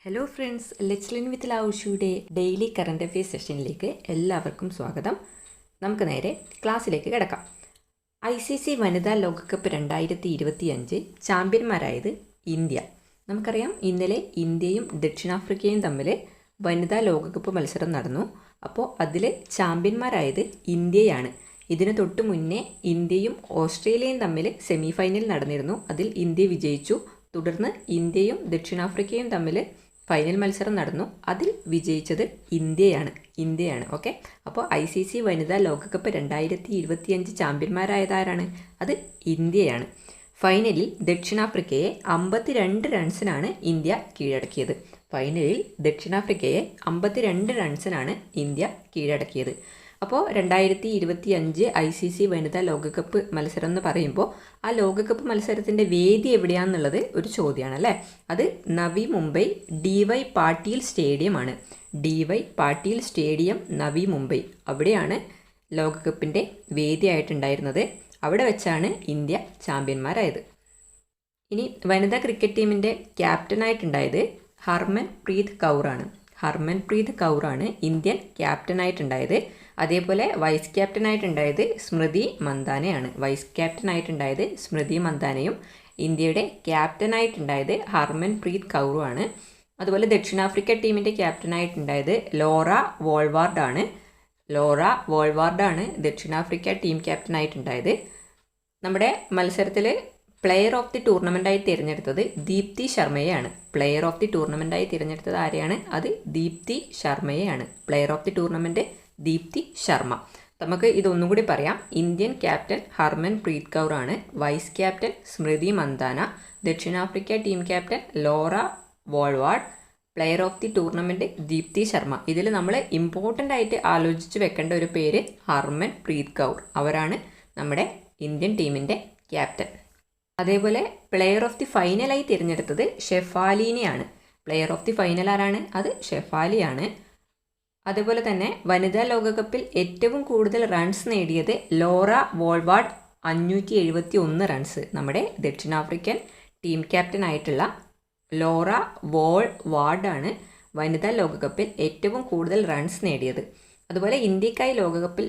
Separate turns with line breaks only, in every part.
Hello friends, let's learn with ലാവുഷുയുടെ daily current affairs സെഷനിലേക്ക് എല്ലാവർക്കും സ്വാഗതം. നമുക്ക് നേരെ ക്ലാസ്സിലേക്ക് കിടക്കാം. ICC വനിതാ ലോകകപ്പ് 2025 ചാമ്പ്യന്മാരായത് ഇന്ത്യ. നമുക്കറിയാം, ഇന്നലെ ഇന്ത്യയും ദക്ഷിണാഫ്രിക്കയും തമ്മിൽ വനിതാ ലോകകപ്പ് മത്സരം നടന്നു. അപ്പോൾ അതിൽ ചാമ്പ്യന്മാരായത് ഇന്ത്യയാണ്. ഇതിന് തൊട്ട് മുന്നേ ഇന്ത്യയും ഓസ്ട്രേലിയയും തമ്മിൽ സെമി ഫൈനൽ നടന്നിരുന്നു. അതിൽ ഇന്ത്യ വിജയിച്ചു. തുടർന്ന് ഇന്ത്യയും ദക്ഷിണാഫ്രിക്കയും തമ്മിൽ ഫൈനൽ മത്സരം നടന്നു. അതിൽ വിജയിച്ചത് ഇന്ത്യയാണ്. ഓക്കെ, അപ്പോൾ ICC വനിതാ ലോകകപ്പ് 2025 ചാമ്പ്യന്മാരായതാരാണ്? അത് ഇന്ത്യയാണ്. ഫൈനലിൽ ദക്ഷിണാഫ്രിക്കയെ 52 റൺസിനാണ് ഇന്ത്യ കീഴടക്കിയത്. അപ്പോൾ 2025 ICC വനിതാ ലോകകപ്പ് മത്സരം എന്ന് പറയുമ്പോൾ ആ ലോകകപ്പ് മത്സരത്തിൻ്റെ വേദി എവിടെയാണെന്നുള്ളത് ഒരു ചോദ്യമാണ് അല്ലേ. അത് നവി മുംബൈ DY പാട്ടീൽ സ്റ്റേഡിയമാണ്. DY പാട്ടീൽ സ്റ്റേഡിയം, നവി മുംബൈ, അവിടെയാണ് ലോകകപ്പിൻ്റെ വേദിയായിട്ടുണ്ടായിരുന്നത്. അവിടെ വെച്ചാണ് ഇന്ത്യ ചാമ്പ്യന്മാരായത്. ഇനി വനിതാ ക്രിക്കറ്റ് ടീമിൻ്റെ ക്യാപ്റ്റനായിട്ടുണ്ടായത് ഹർമൻപ്രീത് കൗറാണ് ഇന്ത്യൻ ക്യാപ്റ്റനായിട്ടുണ്ടായത്. അതേപോലെ വൈസ് ക്യാപ്റ്റനായിട്ടുണ്ടായത് സ്മൃതി മന്ദാനയും ഇന്ത്യയുടെ ക്യാപ്റ്റനായിട്ടുണ്ടായത് ഹർമൻപ്രീത് കൗറുമാണ്. അതുപോലെ ദക്ഷിണാഫ്രിക്ക ടീമിൻ്റെ ക്യാപ്റ്റനായിട്ടുണ്ടായത് ലോറ വോൾവാർഡാണ് ദക്ഷിണാഫ്രിക്ക ടീം ക്യാപ്റ്റനായിട്ടുണ്ടായത്. നമ്മുടെ മത്സരത്തിൽ പ്ലെയർ ഓഫ് ദി ടൂർണമെൻ്റായി തിരഞ്ഞെടുത്തത് ദീപ്തി ശർമ്മയെയാണ്. അത് ദീപ്തി ശർമ്മയെയാണ്. Player of the tournament Deepti Sharma. നമുക്ക് ഇതൊന്നും കൂടി പറയാം. ഇന്ത്യൻ ക്യാപ്റ്റൻ ഹർമൻപ്രീത് കൗറാണ്. Vice captain Smriti Mandhana. ദക്ഷിണാഫ്രിക്ക team captain Laura Wolvaardt. Player of the tournament Deepti Sharma. ഇതിൽ നമ്മൾ ഇമ്പോർട്ടൻ്റ് ആയിട്ട് ആലോചിച്ച് വെക്കേണ്ട ഒരു പേര് ഹർമൻപ്രീത് കൗർ. അവരാണ് നമ്മുടെ ഇന്ത്യൻ ടീമിൻ്റെ ക്യാപ്റ്റൻ. അതേപോലെ പ്ലെയർ ഓഫ് ദി ഫൈനലായി തിരഞ്ഞെടുത്തത് ഷെഫാലിനെയാണ്. പ്ലെയർ ഓഫ് ദി ഫൈനൽ ആരാണ്? അത് ഷെഫാലിയാണ്. അതുപോലെ തന്നെ വനിതാ ലോകകപ്പിൽ ഏറ്റവും കൂടുതൽ റൺസ് നേടിയത് ലോറ വോൾവാർഡ്, 571 റൺസ്. നമ്മുടെ ദക്ഷിണാഫ്രിക്കൻ ടീം ക്യാപ്റ്റനായിട്ടുള്ള ലോറ വോൾവാർഡാണ് വനിതാ ലോകകപ്പിൽ ഏറ്റവും കൂടുതൽ റൺസ് നേടിയത്. അതുപോലെ ഇന്ത്യക്കായി ലോകകപ്പിൽ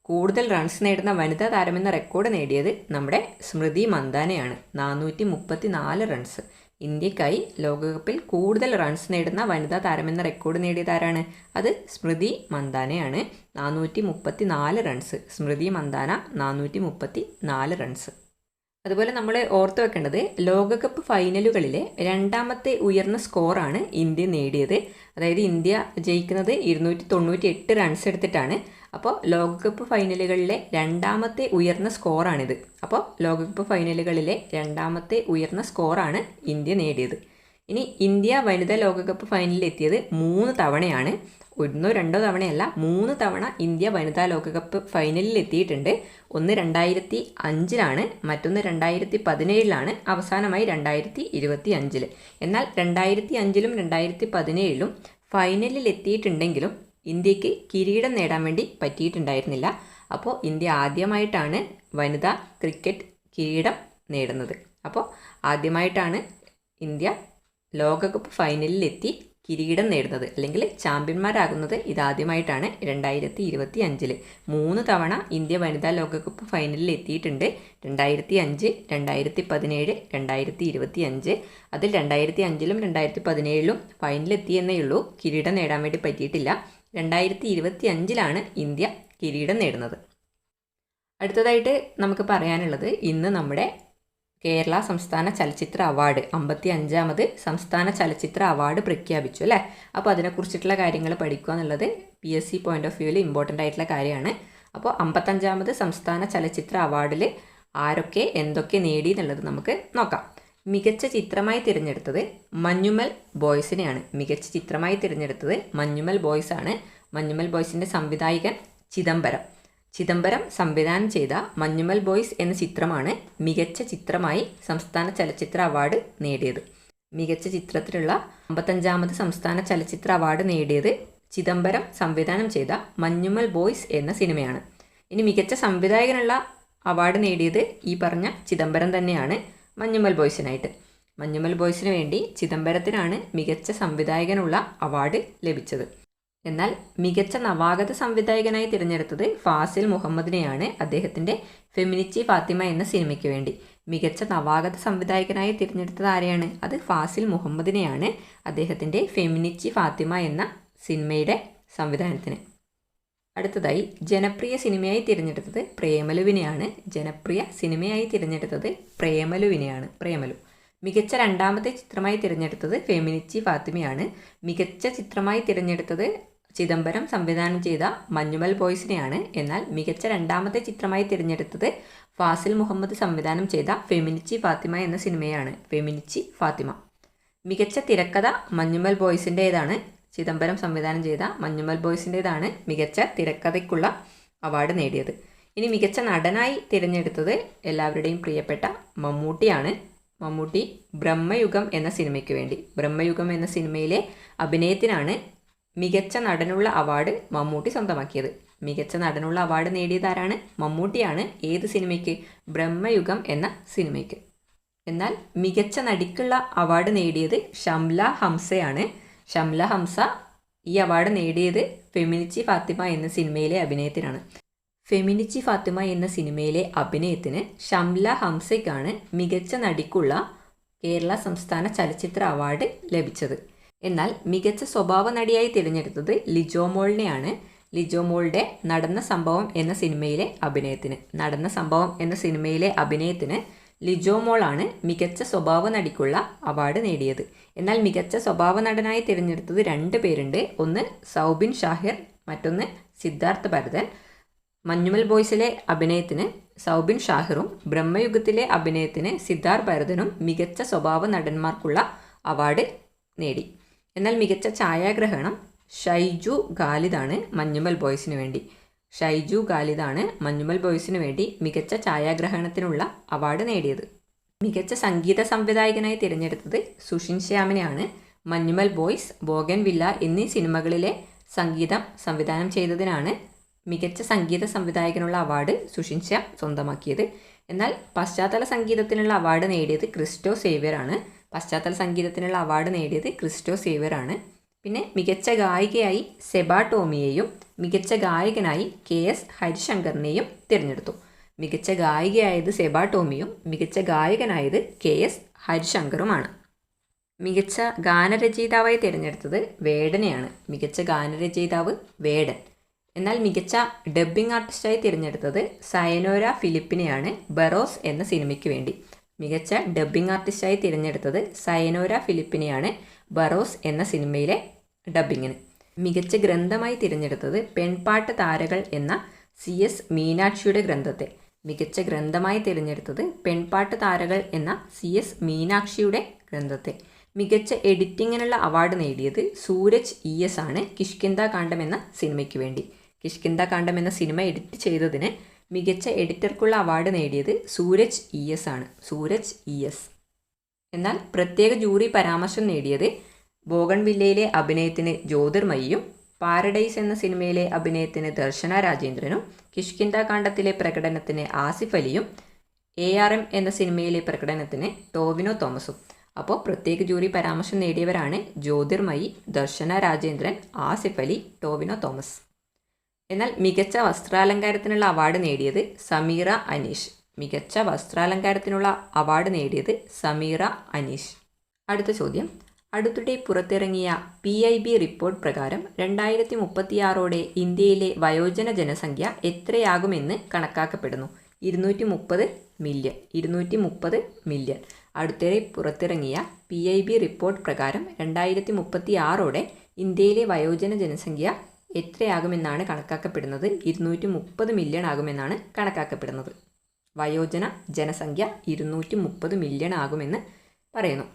കൂടുതൽ റൺസ് നേടുന്ന വനിതാ താരമെന്ന റെക്കോർഡ് നേടിയത് നമ്മുടെ സ്മൃതി മന്ദാനയാണ്. 434 റൺസ്. ഇന്ത്യക്കായി ലോകകപ്പിൽ കൂടുതൽ റൺസ് നേടുന്ന വനിതാ താരമെന്ന റെക്കോർഡ് നേടിയതാരാണ്? അത് സ്മൃതി മന്ദാനയാണ്. 434 റൺസ്. സ്മൃതി മന്ദാന 434 റൺസ്. അതുപോലെ നമ്മൾ ഓർത്ത് വെക്കേണ്ടത്, ലോകകപ്പ് ഫൈനലുകളിലെ രണ്ടാമത്തെ ഉയർന്ന സ്കോറാണ് ഇന്ത്യ നേടിയത്. അതായത് ഇന്ത്യ ജയിക്കുന്നത് 298 റൺസ് എടുത്തിട്ടാണ്. അപ്പോൾ ലോകകപ്പ് ഫൈനലുകളിലെ രണ്ടാമത്തെ ഉയർന്ന സ്കോറാണിത്. അപ്പോൾ ലോകകപ്പ് ഫൈനലുകളിലെ രണ്ടാമത്തെ ഉയർന്ന സ്കോറാണ് ഇന്ത്യ നേടിയത്. ഇനി ഇന്ത്യ വനിതാ ലോകകപ്പ് ഫൈനലിൽ എത്തിയത് 3 തവണയാണ്. 1 2 തവണയല്ല, 3 തവണ ഇന്ത്യ വനിതാ ലോകകപ്പ് ഫൈനലിൽ എത്തിയിട്ടുണ്ട്. ഒന്ന് 2005 മറ്റൊന്ന് 2017 അവസാനമായി 2025. എന്നാൽ 2005 2017 ഫൈനലിൽ എത്തിയിട്ടുണ്ടെങ്കിലും ഇന്ത്യക്ക് കിരീടം നേടാൻ വേണ്ടി പറ്റിയിട്ടുണ്ടായിരുന്നില്ല. അപ്പോൾ ഇന്ത്യ ആദ്യമായിട്ടാണ് വനിതാ ക്രിക്കറ്റ് കിരീടം നേടുന്നത്. അപ്പോൾ ആദ്യമായിട്ടാണ് ഇന്ത്യ ലോകകപ്പ് ഫൈനലിൽ എത്തി കിരീടം നേടുന്നത്, അല്ലെങ്കിൽ ചാമ്പ്യന്മാരാകുന്നത് ഇതാദ്യമായിട്ടാണ് 2025. 3 തവണ ഇന്ത്യ വനിതാ ലോകകപ്പ് ഫൈനലിൽ എത്തിയിട്ടുണ്ട്. 2005, 2017, 2025. അതിൽ 2005 2017 ഫൈനലിലെത്തിയെന്നേ ഉള്ളൂ, കിരീടം നേടാൻ വേണ്ടി പറ്റിയിട്ടില്ല. 2025 ഇന്ത്യ കിരീടം നേടുന്നത്. അടുത്തതായിട്ട് നമുക്ക് പറയാനുള്ളത്, ഇന്ന് നമ്മുടെ കേരള സംസ്ഥാന ചലച്ചിത്ര അവാർഡ് 55ാമത് സംസ്ഥാന ചലച്ചിത്ര അവാർഡ് പ്രഖ്യാപിച്ചു അല്ലേ. അപ്പോൾ അതിനെക്കുറിച്ചിട്ടുള്ള കാര്യങ്ങൾ പഠിക്കുക എന്നുള്ളത് PSC പോയിന്റ് ഓഫ് വ്യൂവിൽ ഇമ്പോർട്ടൻ്റ് ആയിട്ടുള്ള കാര്യമാണ്. അപ്പോൾ 55ാമത് സംസ്ഥാന ചലച്ചിത്ര അവാർഡിൽ ആരൊക്കെ എന്തൊക്കെ നേടി എന്നുള്ളത് നമുക്ക് നോക്കാം. മികച്ച ചിത്രമായി തിരഞ്ഞെടുത്തത് മഞ്ഞുമൽ ബോയ്സിനെയാണ്. മഞ്ഞുമൽ ബോയ്സ് ആണ്. മഞ്ഞുമൽ ബോയ്സിൻ്റെ സംവിധായകൻ ചിദംബരം സംവിധാനം ചെയ്ത മഞ്ഞുമൽ ബോയ്സ് എന്ന ചിത്രമാണ് മികച്ച ചിത്രമായി സംസ്ഥാന ചലച്ചിത്ര അവാർഡ് നേടിയത്. മികച്ച ചിത്രത്തിലുള്ള 55ാമത് സംസ്ഥാന ചലച്ചിത്ര അവാർഡ് നേടിയത് ചിദംബരം സംവിധാനം ചെയ്ത മഞ്ഞുമൽ ബോയ്സ് എന്ന സിനിമയാണ്. ഇനി മികച്ച സംവിധായകനുള്ള അവാർഡ് നേടിയത് ഈ പറഞ്ഞ ചിദംബരം തന്നെയാണ് മഞ്ഞുമൽ ബോയ്സിനായിട്ട്. മഞ്ഞുമൽ ബോയ്സിന് വേണ്ടി ചിദംബരത്തിനാണ് മികച്ച സംവിധായകനുള്ള അവാർഡ് ലഭിച്ചത്. എന്നാൽ മികച്ച നവാഗത സംവിധായകനായി തിരഞ്ഞെടുത്തത് ഫാസിൽ മുഹമ്മദിനെയാണ് അദ്ദേഹത്തിൻ്റെ ഫെമിനിച്ചി ഫാത്തിമ എന്ന സിനിമയ്ക്ക് വേണ്ടി. മികച്ച നവാഗത സംവിധായകനായി തിരഞ്ഞെടുത്തത് ആരെയാണ്? അത് ഫാസിൽ മുഹമ്മദിനെയാണ് അദ്ദേഹത്തിൻ്റെ ഫെമിനിച്ചി ഫാത്തിമ എന്ന സിനിമയുടെ സംവിധാനത്തിന്. അടുത്തതായി ജനപ്രിയ സിനിമയായി തിരഞ്ഞെടുത്തത് പ്രേമലുവിനെയാണ്. ജനപ്രിയ സിനിമയായി തിരഞ്ഞെടുത്തത് പ്രേമലു. മികച്ച രണ്ടാമത്തെ ചിത്രമായി തിരഞ്ഞെടുത്തത് ഫെമിനിച്ചി ഫാത്തിമയാണ്. മികച്ച ചിത്രമായി തിരഞ്ഞെടുത്തത് ചിദംബരം സംവിധാനം ചെയ്ത മഞ്ഞുമൽ ബോയ്സിനെയാണ്. എന്നാൽ മികച്ച രണ്ടാമത്തെ ചിത്രമായി തിരഞ്ഞെടുത്തത് ഫാസിൽ മുഹമ്മദ് സംവിധാനം ചെയ്ത ഫെമിനിച്ചി ഫാത്തിമ എന്ന സിനിമയാണ്. ഫെമിനിച്ചി ഫാത്തിമ. മികച്ച തിരക്കഥ മഞ്ഞുമൽ ബോയ്സിൻ്റേതാണ്. ചിദംബരം സംവിധാനം ചെയ്ത മഞ്ഞുമൽ ബോയ്സിൻ്റേതാണ് മികച്ച തിരക്കഥയ്ക്കുള്ള അവാർഡ് നേടിയത്. ഇനി മികച്ച നടനായി തിരഞ്ഞെടുത്തത് എല്ലാവരുടെയും പ്രിയപ്പെട്ട മമ്മൂട്ടിയാണ്. മമ്മൂട്ടി ബ്രഹ്മയുഗം എന്ന സിനിമയ്ക്ക് വേണ്ടി, ബ്രഹ്മയുഗം എന്ന സിനിമയിലെ അഭിനയത്തിനാണ് മികച്ച നടനുള്ള അവാർഡ് മമ്മൂട്ടി സ്വന്തമാക്കിയത്. മികച്ച നടനുള്ള അവാർഡ് നേടിയതാരാണ്? മമ്മൂട്ടിയാണ്. ഏത് സിനിമയ്ക്ക്? ബ്രഹ്മയുഗം എന്ന സിനിമയ്ക്ക്. എന്നാൽ മികച്ച നടിക്കുള്ള അവാർഡ് നേടിയത് ഷംല ഹംസയാണ്. ഷംല ഹംസ ഈ അവാർഡ് നേടിയത് ഫെമിനിച്ചി ഫാത്തിമ എന്ന സിനിമയിലെ അഭിനയത്തിനാണ്. ഫെമിനിച്ചി ഫാത്തിമ എന്ന സിനിമയിലെ അഭിനയത്തിന് ഷംല ഹംസയ്ക്കാണ് മികച്ച നടിക്കുള്ള കേരള സംസ്ഥാന ചലച്ചിത്ര അവാർഡ് ലഭിച്ചത്. എന്നാൽ മികച്ച സ്വഭാവ നടിയായി തിരഞ്ഞെടുത്തത് ലിജോ മോളിനെയാണ്. ലിജോ മോളുടെ നടന്ന സംഭവം എന്ന സിനിമയിലെ അഭിനയത്തിന് ലിജോ മോളാണ് മികച്ച സ്വഭാവ നടിക്കുള്ള അവാർഡ് നേടിയത്. എന്നാൽ മികച്ച സ്വഭാവ നടനായി തിരഞ്ഞെടുത്തത് 2 പേരുണ്ട്. ഒന്ന് സൗബിൻ ഷാഹിർ, മറ്റൊന്ന് സിദ്ധാർത്ഥ് ഭരതൻ. മഞ്ഞുമൽ ബോയ്സിലെ അഭിനയത്തിന് സൗബിൻ ഷാഹിറും ബ്രഹ്മയുഗത്തിലെ അഭിനയത്തിന് സിദ്ധാർത്ഥ് ഭരതനും മികച്ച സ്വഭാവ നടന്മാർക്കുള്ള അവാർഡ് നേടി. എന്നാൽ മികച്ച ഛായാഗ്രഹണം ഷൈജു ഖാലിദാണ് മഞ്ഞുമൽ ബോയ്സിന് വേണ്ടി മികച്ച ഛായാഗ്രഹണത്തിനുള്ള അവാർഡ് നേടിയത്. മികച്ച സംഗീത സംവിധായകനായി തിരഞ്ഞെടുത്തത് സുഷിൻ ശ്യാമിനെയാണ്. മഞ്ഞുമൽ ബോയ്സ്, ബോഗൻവില്ല എന്നീ സിനിമകളിലെ സംഗീതം സംവിധാനം ചെയ്തതിനാണ് മികച്ച സംഗീത സംവിധായകനുള്ള അവാർഡ് സുഷിൻ ശ്യാം സ്വന്തമാക്കിയത്. എന്നാൽ പശ്ചാത്തല സംഗീതത്തിനുള്ള അവാർഡ് നേടിയത് ക്രിസ്റ്റോ സേവ്യർ ആണ്. പിന്നെ മികച്ച ഗായികയായി സെബ ടോമിയെയും മികച്ച ഗായകനായി KS ഹരിശങ്കറിനെയും തിരഞ്ഞെടുത്തു. മികച്ച ഗായികയായത് സെബ ടോമിയും മികച്ച ഗായകനായത് KS ഹരിശങ്കറുമാണ്. മികച്ച ഗാനരചയിതാവായി തിരഞ്ഞെടുത്തത് വേടനെയാണ്. മികച്ച ഗാനരചയിതാവ് വേടൻ. എന്നാൽ മികച്ച ഡബ്ബിംഗ് ആർട്ടിസ്റ്റായി തിരഞ്ഞെടുത്തത് സയനോര ഫിലിപ്പിനെയാണ് ബറോസ് എന്ന സിനിമയ്ക്ക് വേണ്ടി. മികച്ച ഡബ്ബിംഗ് ആർട്ടിസ്റ്റായി തിരഞ്ഞെടുത്തത് സയനോര ഫിലിപ്പിനെയാണ് ബറോസ് എന്ന സിനിമയിലെ ഡബ്ബിങ്ങിന്. മികച്ച ഗ്രന്ഥമായി തിരഞ്ഞെടുത്തത് പെൺപാട്ട് താരകൾ എന്ന CS മീനാക്ഷിയുടെ ഗ്രന്ഥത്തെ. മികച്ച ഗ്രന്ഥമായി തിരഞ്ഞെടുത്തത് പെൺപാട്ട് താരകൾ എന്ന CS മീനാക്ഷിയുടെ ഗ്രന്ഥത്തെ. മികച്ച എഡിറ്റിങ്ങിനുള്ള അവാർഡ് നേടിയത് സൂരജ് ES ആണ് കിഷ്കിന്ദ കാണ്ഡം എന്ന സിനിമയ്ക്ക് വേണ്ടി. കിഷ്കിന്ദ കാണ്ഡം എന്ന സിനിമ എഡിറ്റ് ചെയ്തതിന് മികച്ച എഡിറ്റർക്കുള്ള അവാർഡ് നേടിയത് സൂരജ് ES. എന്നാൽ പ്രത്യേക ജൂറി പരാമർശം നേടിയത് ബോഗൺവില്ലയിലെ അഭിനയത്തിന് ജ്യോതിർമയിയും പാരഡൈസ് എന്ന സിനിമയിലെ അഭിനയത്തിന് ദർശന രാജേന്ദ്രനും കിഷ്കിന്ദ കാണ്ഡത്തിലെ പ്രകടനത്തിന് ആസിഫ് അലിയും ARM എന്ന സിനിമയിലെ പ്രകടനത്തിന് ടോവിനോ തോമസും. അപ്പോൾ പ്രത്യേക ജൂറി പരാമർശം നേടിയവരാണ് ജ്യോതിർമയി, ദർശന രാജേന്ദ്രൻ, ആസിഫ് അലി, ടോവിനോ തോമസ്. എന്നാൽ മികച്ച വസ്ത്രാലങ്കാരത്തിനുള്ള അവാർഡ് നേടിയത് സമീറ അനീഷ്. അടുത്ത ചോദ്യം. അടുത്തിടെ പുറത്തിറങ്ങിയ PIB റിപ്പോർട്ട് പ്രകാരം 2036ഓടെ ഇന്ത്യയിലെ വയോജന ജനസംഖ്യ എത്രയാകുമെന്ന് കണക്കാക്കപ്പെടുന്നു? 230 മില്യൺ. അടുത്തിടെ പുറത്തിറങ്ങിയ PIB റിപ്പോർട്ട് പ്രകാരം 2036ഓടെ ഇന്ത്യയിലെ വയോജന ജനസംഖ്യ എത്രയാകുമെന്നാണ് കണക്കാക്കപ്പെടുന്നത്? 230 മില്യൺ ആകുമെന്നാണ് കണക്കാക്കപ്പെടുന്നത്. വയോജന ജനസംഖ്യ 230 മില്യൺ ആകുമെന്ന് പറയുന്നു.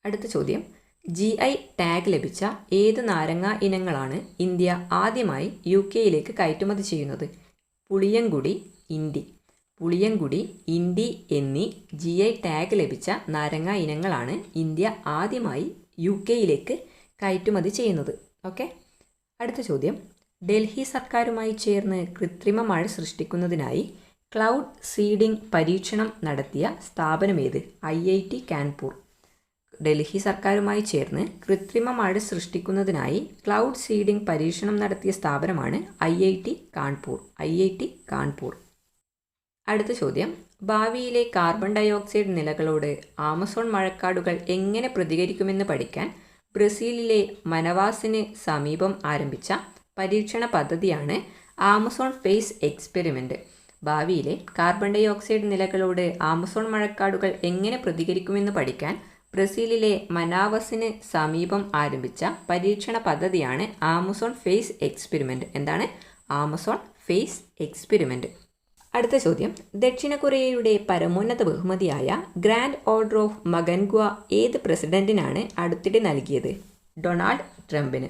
അടുത്ത ചോദ്യം. GI ടാഗ് ലഭിച്ച ഏത് നാരങ്ങ ഇനങ്ങളാണ് ഇന്ത്യ ആദ്യമായി UK-യിലേക്ക് കയറ്റുമതി ചെയ്യുന്നത്? പുളിയങ്കുടി, ഇൻഡി എന്നീ GI ടാഗ് ലഭിച്ച നാരങ്ങ ഇനങ്ങളാണ് ഇന്ത്യ ആദ്യമായി UK-യിലേക്ക് കയറ്റുമതി ചെയ്യുന്നത്. ഓക്കെ. അടുത്ത ചോദ്യം. ഡൽഹി സർക്കാരുമായി ചേർന്ന് കൃത്രിമ മഴ സൃഷ്ടിക്കുന്നതിനായി ക്ലൗഡ് സീഡിംഗ് പരീക്ഷണം നടത്തിയ സ്ഥാപനമേത്? IIT കാൺപൂർ. ഡൽഹി സർക്കാരുമായി ചേർന്ന് കൃത്രിമ മഴ സൃഷ്ടിക്കുന്നതിനായി ക്ലൗഡ് സീഡിംഗ് പരീക്ഷണം നടത്തിയ സ്ഥാപനമാണ് IIT കാൺപൂർ. അടുത്ത ചോദ്യം, ഭാവിയിലെ കാർബൺ ഡയോക്സൈഡ് നിലകളോട് ആമസോൺ മഴക്കാടുകൾ എങ്ങനെ പ്രതികരിക്കുമെന്ന് പഠിക്കാൻ ബ്രസീലിലെ മനവാസിന് സമീപം ആരംഭിച്ച പരീക്ഷണ പദ്ധതിയാണ് ആമസോൺ ഫേസ് എക്സ്പെരിമെൻ്റ്. ഭാവിയിലെ കാർബൺ ഡയോക്സൈഡ് നിലകളോട് ആമസോൺ മഴക്കാടുകൾ എങ്ങനെ പ്രതികരിക്കുമെന്ന് പഠിക്കാൻ ബ്രസീലിലെ മനാവസിന് സമീപം ആരംഭിച്ച പരീക്ഷണ പദ്ധതിയാണ് ആമസോൺ ഫേസ് എക്സ്പെരിമെൻ്റ്. എന്താണ് ആമസോൺ ഫേസ് എക്സ്പെരിമെൻ്റ്? അടുത്ത ചോദ്യം, ദക്ഷിണ കൊറിയയുടെ പരമോന്നത ബഹുമതിയായ ഗ്രാൻഡ് ഓർഡർ ഓഫ് മകൻഗ്വ ഏത് പ്രസിഡന്റിനാണ് അടുത്തിടെ നൽകിയത്? ഡൊണാൾഡ് ട്രംപിന്.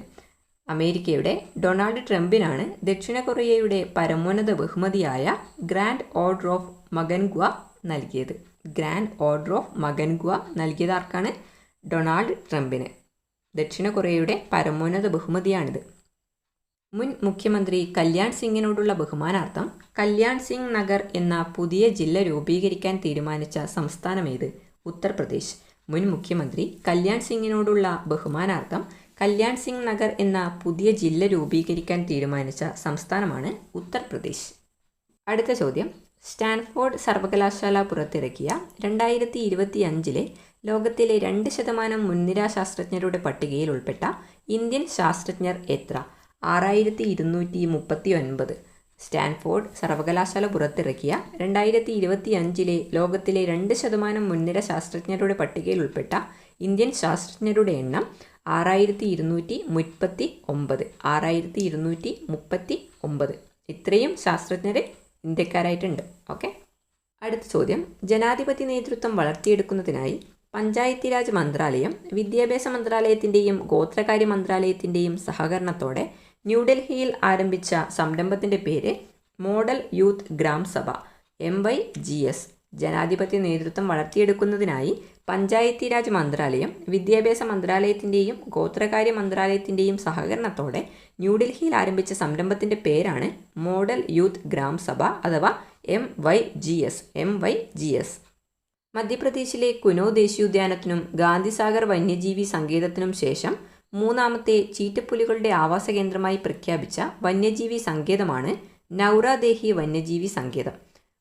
അമേരിക്കയുടെ ഡൊണാൾഡ് ട്രംപിനാണ് ദക്ഷിണ കൊറിയയുടെ പരമോന്നത ബഹുമതിയായ ഗ്രാൻഡ് ഓർഡർ ഓഫ് മകൻഗ്വ നൽകിയത്. ഗ്രാൻഡ് ഓർഡർ ഓഫ് മകൻഗ്വ നൽകിയത് ആർക്കാണ്? ഡൊണാൾഡ് ട്രംപിന്. ദക്ഷിണ കൊറിയയുടെ പരമോന്നത ബഹുമതിയാണിത്. മുൻ മുഖ്യമന്ത്രി കല്യാൺ സിംഗിനോടുള്ള ബഹുമാനാർത്ഥം കല്യാൺ സിംഗ് നഗർ എന്ന പുതിയ ജില്ല രൂപീകരിക്കാൻ തീരുമാനിച്ച സംസ്ഥാനമേത്? ഉത്തർപ്രദേശ്. മുൻ മുഖ്യമന്ത്രി കല്യാൺ സിംഗിനോടുള്ള ബഹുമാനാർത്ഥം കല്യാൺ സിംഗ് നഗർ എന്ന പുതിയ ജില്ല രൂപീകരിക്കാൻ തീരുമാനിച്ച സംസ്ഥാനമാണ് ഉത്തർപ്രദേശ്. അടുത്ത ചോദ്യം, സ്റ്റാൻഫോർഡ് സർവകലാശാല പുറത്തിറക്കിയ 2025 ലോകത്തിലെ 2% മുൻനിര ശാസ്ത്രജ്ഞരുടെ പട്ടികയിൽ ഉൾപ്പെട്ട ഇന്ത്യൻ ശാസ്ത്രജ്ഞർ എത്ര? 6239. സ്റ്റാൻഫോർഡ് സർവകലാശാല പുറത്തിറക്കിയ 2025 ലോകത്തിലെ 2% മുൻനിര ശാസ്ത്രജ്ഞരുടെ പട്ടികയിൽ ഉൾപ്പെട്ട ഇന്ത്യൻ ശാസ്ത്രജ്ഞരുടെ എണ്ണം 6239. ഇത്രയും ശാസ്ത്രജ്ഞർ ഇന്ത്യക്കാരായിട്ടുണ്ട്. ഓക്കെ. അടുത്ത ചോദ്യം, ജനാധിപത്യ നേതൃത്വം വളർത്തിയെടുക്കുന്നതിനായി പഞ്ചായത്തി രാജ് മന്ത്രാലയം വിദ്യാഭ്യാസ മന്ത്രാലയത്തിൻ്റെയും ഗോത്രകാര്യ മന്ത്രാലയത്തിൻ്റെയും സഹകരണത്തോടെ ന്യൂഡൽഹിയിൽ ആരംഭിച്ച സംരംഭത്തിൻ്റെ പേര് മോഡൽ യൂത്ത് ഗ്രാം സഭ MYGS. ജനാധിപത്യ നേതൃത്വം വളർത്തിയെടുക്കുന്നതിനായി പഞ്ചായത്തി രാജ് മന്ത്രാലയം വിദ്യാഭ്യാസ മന്ത്രാലയത്തിൻ്റെയും ഗോത്രകാര്യ മന്ത്രാലയത്തിൻ്റെയും സഹകരണത്തോടെ ന്യൂഡൽഹിയിൽ ആരംഭിച്ച സംരംഭത്തിൻ്റെ പേരാണ് മോഡൽ യൂത്ത് ഗ്രാം സഭ അഥവാ MYGS. മധ്യപ്രദേശിലെ കുനോ ദേശീയോദ്യാനത്തിനും ഗാന്ധിസാഗർ വന്യജീവി സങ്കേതത്തിനും ശേഷം മൂന്നാമത്തെ ചീറ്റപ്പുലികളുടെ ആവാസ കേന്ദ്രമായി പ്രഖ്യാപിച്ച വന്യജീവി സങ്കേതമാണ് നൗറാദേഹി വന്യജീവി സങ്കേതം.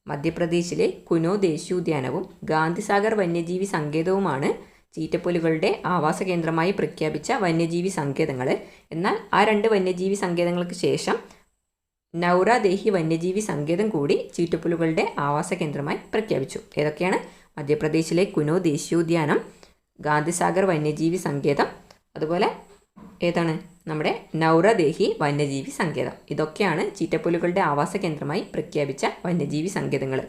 മധ്യപ്രദേശിലെ കുനോ ദേശീയോദ്യാനവും ഗാന്ധിസാഗർ വന്യജീവി സങ്കേതവുമാണ് ചീറ്റപ്പുലികളുടെ ആവാസ കേന്ദ്രമായി പ്രഖ്യാപിച്ച വന്യജീവി സങ്കേതങ്ങൾ. എന്നാൽ ആ 2 വന്യജീവി സങ്കേതങ്ങൾക്ക് ശേഷം നൗറാദേഹി വന്യജീവി സങ്കേതം കൂടി ചീറ്റപ്പുലികളുടെ ആവാസ കേന്ദ്രമായി പ്രഖ്യാപിച്ചു. ഏതൊക്കെയാണ്? മധ്യപ്രദേശിലെ കുനോ ദേശീയോദ്യാനം, ഗാന്ധിസാഗർ വന്യജീവി സങ്കേതം, അതുപോലെ ഏതാണ് നമ്മുടെ നൗറാദേഹി വന്യജീവി സങ്കേതം. ഇതൊക്കെയാണ് ചീറ്റപ്പുലികളുടെ ആവാസ കേന്ദ്രമായി പ്രഖ്യാപിച്ച വന്യജീവി സങ്കേതങ്ങൾ.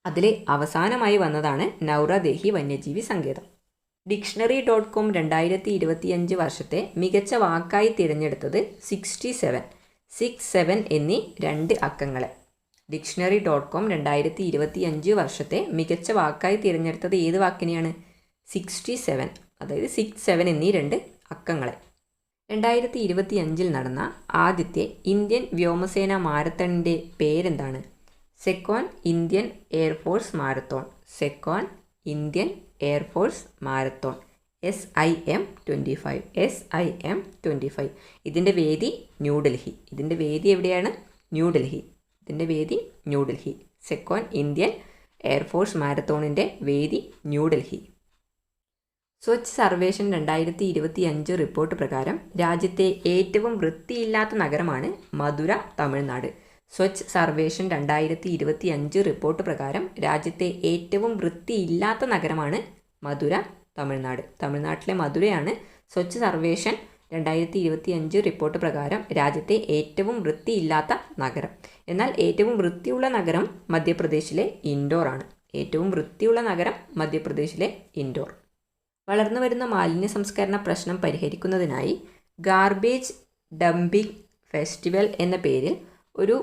അതിൽ അവസാനമായി വന്നതാണ് നൗറാദേഹി വന്യജീവി സങ്കേതം. Dictionary.com 2025 വർഷത്തെ മികച്ച വാക്കായി തിരഞ്ഞെടുത്തത് 67 എന്നീ 2 അക്കങ്ങളെ. Dictionary.com 2025 വർഷത്തെ മികച്ച വാക്കായി തിരഞ്ഞെടുത്തത് ഏത് വാക്കിനെയാണ്? 67, അതായത് 67 എന്നീ 2 അക്കങ്ങളെ. 2025 നടന്ന ആദ്യത്തെ ഇന്ത്യൻ വ്യോമസേന മാരത്തണിൻ്റെ പേരെന്താണ്? Sekhon Indian Air Force marathon. Sekhon Indian Air Force marathon SIM-25. ഇതിൻ്റെ വേദി ന്യൂഡൽഹി. ഇതിൻ്റെ വേദി എവിടെയാണ്? ന്യൂഡൽഹി. ഇതിൻ്റെ വേദി ന്യൂഡൽഹി. സെക്കോൺ ഇന്ത്യൻ എയർഫോഴ്സ് മാരത്തോണിൻ്റെ വേദി ന്യൂഡൽഹി. സ്വച്ഛ് സർവേഷൻ 2025 റിപ്പോർട്ട് പ്രകാരം രാജ്യത്തെ ഏറ്റവും വൃത്തിയില്ലാത്ത നഗരമാണ് മധുര, തമിഴ്നാട്. സ്വച്ഛ് സർവേഷൻ 2025 റിപ്പോർട്ട് പ്രകാരം രാജ്യത്തെ ഏറ്റവും വൃത്തിയില്ലാത്ത നഗരമാണ് മധുര, തമിഴ്നാട്. തമിഴ്നാട്ടിലെ മധുരയാണ് സ്വച്ഛ് സർവേഷൻ 2025 റിപ്പോർട്ട് പ്രകാരം രാജ്യത്തെ ഏറ്റവും വൃത്തിയില്ലാത്ത നഗരം. എന്നാൽ ഏറ്റവും വൃത്തിയുള്ള നഗരം മധ്യപ്രദേശിലെ ഇൻഡോർ ആണ്. ഏറ്റവും വൃത്തിയുള്ള നഗരം മധ്യപ്രദേശിലെ ഇൻഡോർ. വളർന്നു വരുന്ന മാലിന്യ സംസ്കരണ പ്രശ്നം പരിഹരിക്കുന്നതിനായി ഗാർബേജ് ഡംപിംഗ് ഫെസ്റ്റിവൽ എന്ന പേരിൽ ഒരു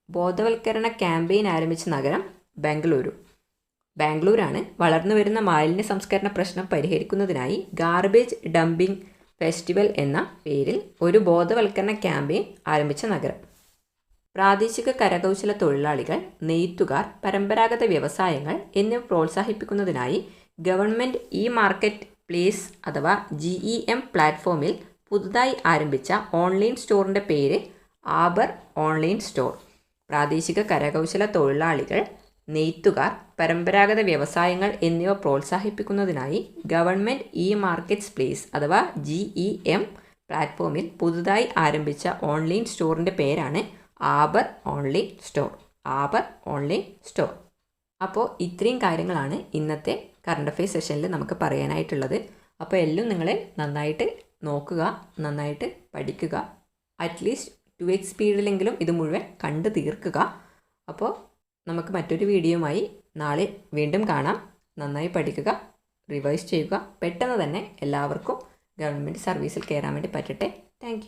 ബോധവൽക്കരണ ക്യാമ്പയിൻ ആരംഭിച്ച നഗരം ബാംഗ്ലൂരാണ്. വളർന്നു വരുന്ന മാലിന്യ സംസ്കരണ പ്രശ്നം പരിഹരിക്കുന്നതിനായി ഗാർബേജ് ഡംപിംഗ് ഫെസ്റ്റിവൽ എന്ന പേരിൽ ഒരു ബോധവൽക്കരണ ക്യാമ്പയിൻ ആരംഭിച്ച നഗരം. പ്രാദേശിക കരകൗശല തൊഴിലാളികൾ, നെയ്ത്തുകാർ, പരമ്പരാഗത വ്യവസായങ്ങൾ എന്നിവ പ്രോത്സാഹിപ്പിക്കുന്നതിനായി ഗവൺമെൻറ് ഇ മാർക്കറ്റ് പ്ലേസ് അഥവാ GEM പ്ലാറ്റ്ഫോമിൽ പുതുതായി ആരംഭിച്ച ഓൺലൈൻ സ്റ്റോറിൻ്റെ പേര് ആബർ ഓൺലൈൻ സ്റ്റോർ. പ്രാദേശിക കരകൗശല തൊഴിലാളികൾ, നെയ്ത്തുകാർ, പരമ്പരാഗത വ്യവസായങ്ങൾ എന്നിവ പ്രോത്സാഹിപ്പിക്കുന്നതിനായി ഗവൺമെൻറ് ഇ മാർക്കറ്റ്സ് പ്ലേസ് അഥവാ GEM പ്ലാറ്റ്ഫോമിൽ പുതുതായി ആരംഭിച്ച ഓൺലൈൻ സ്റ്റോറിൻ്റെ പേരാണ് Aber online store. Aber online store. അപ്പോൾ ഇത്രയും കാര്യങ്ങളാണ് ഇന്നത്തെ കറണ്ട് അഫെയർ സെഷനിൽ നമുക്ക് പറയാനായിട്ടുള്ളത്. അപ്പോൾ എല്ലാം നിങ്ങൾ നന്നായിട്ട് നോക്കുക, നന്നായിട്ട് പഠിക്കുക. അറ്റ്ലീസ്റ്റ് 2x സ്പീഡിലെങ്കിലും ഇത് മുഴുവൻ കണ്ട് തീർക്കുക. അപ്പോൾ നമുക്ക് മറ്റൊരു വീഡിയോയുമായി നാളെ വീണ്ടും കാണാം. നന്നായി പഠിക്കുക, റിവൈസ് ചെയ്യുക. പെട്ടെന്ന് തന്നെ എല്ലാവർക്കും ഗവൺമെൻറ് സർവീസിൽ കയറാൻ വേണ്ടി പറ്റട്ടെ. താങ്ക്